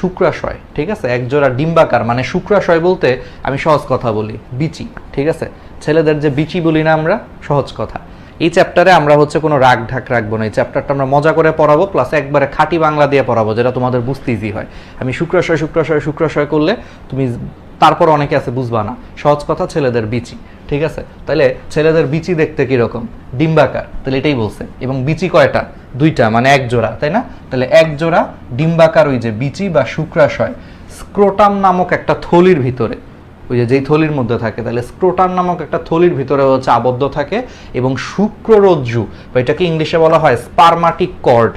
শুক্রাশয়, ঠিক আছে, একজোড়া ডিম্বাকার, মানে শুক্রাশয় বলতে আমি সহজ কথা বলি বিচি, ঠিক আছে, ছেলেদের যে বিচি বলি না আমরা, সহজ কথা। এই চ্যাপ্টারে আমরা হচ্ছে কোনো রাগ ঢাক রাখবো না, এই চ্যাপ্টারটা আমরা মজা করে পড়াবো, প্লাস একবারে খাঁটি বাংলা দিয়ে পড়াবো, যেটা তোমাদের বুঝতে ইজি হয়। আমি শুক্রাশয় শুক্রাশয় শুক্রাশয় করলে তুমি তারপর অনেকে আছে বুঝবা না, সহজ কথা ছেলেদের বিচি, ঠিক আছে। তাহলে ছেলেদের বিচি দেখতে কিরকম, ডিম্বাকার, তাহলে এটাই বলছে। এবং বিচি কয়টা, দুইটা, মানে এক জোড়া, তাই না? তাহলে এক জোড়া ডিম্বাকার ওই যে বিচি বা শুক্রাশয় স্ক্রোটাম নামক একটা থলির ভিতরে, ওই যে যেই থলির মধ্যে থাকে, তাহলে স্ক্রোটাম নামক একটা থলির ভিতরে হচ্ছে আবদ্ধ থাকে। এবং শুক্ররজ্জু, বা এটাকে ইংলিশে বলা হয় স্পারমাটিক কর্ড,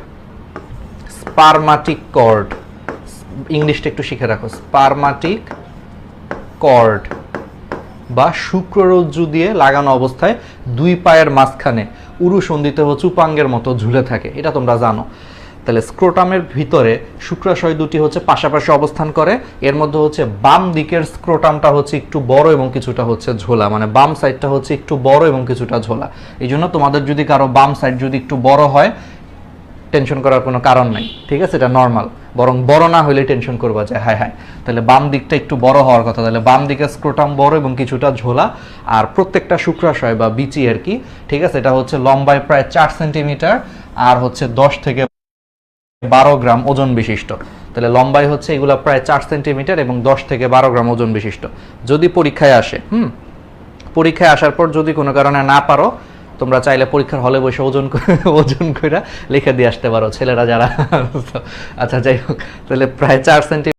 স্পারমাটিক কর্ড, ইংলিশটা একটু শিখে রাখো, স্পারমাটিক কর্ড বা শুক্ররজ্জু দিয়ে লাগানো অবস্থায় দুই পায়ের মাঝখানে উরুসন্ধিতে হচ্ছে উপাঙ্গের মতো ঝুলে থাকে, এটা তোমরা জানো। তাহলে স্ক্রোটামের ভিতরে শুক্রাশয় দুটি হচ্ছে পাশাপাশি অবস্থান করে। এর মধ্যে হচ্ছে বাম দিকের স্ক্রোটামটা হচ্ছে একটু বড় এবং কিছুটা হচ্ছে ঝোলা, মানে বাম সাইডটা হচ্ছে একটু বড় এবং কিছুটা ঝোলা। এই জন্য তোমাদের যদি কারো বাম সাইড যদি একটু বড় হয়, টেনশন করার কোনো কারণ নাই, ঠিক আছে, এটা নর্মাল। বরং বড় না হলে টেনশন করবা যে হায় হায়, তাহলে বাম দিকটা একটু বড় হওয়ার কথা। তাহলে বাম দিকে স্ক্রোটাম বড় এবং কিছুটা ঝোলা। আর প্রত্যেকটা শুক্রাশয় বা বিচি আর কি, ঠিক আছে, এটা হচ্ছে লম্বায় প্রায় 4 সেন্টিমিটার আর হচ্ছে 10 থেকে 12 গ্রাম ওজন বিশিষ্ট। তাহলে লম্বায় হচ্ছে এগুলা প্রায় 4 সেন্টিমিটার এবং 10 থেকে 12 গ্রাম ওজন বিশিষ্ট। যদি পরীক্ষায় আসে, পরীক্ষায় আসার পর যদি কোনো কারণে না পারো, তোমরা চাইলে পরীক্ষার হলে বসে ওজন করে লিখে দিয়ে আসতে পারো, ছেলেরা যারা। আচ্ছা, যাই হোক, তাহলে প্রায় 4 সেন্টিমিটার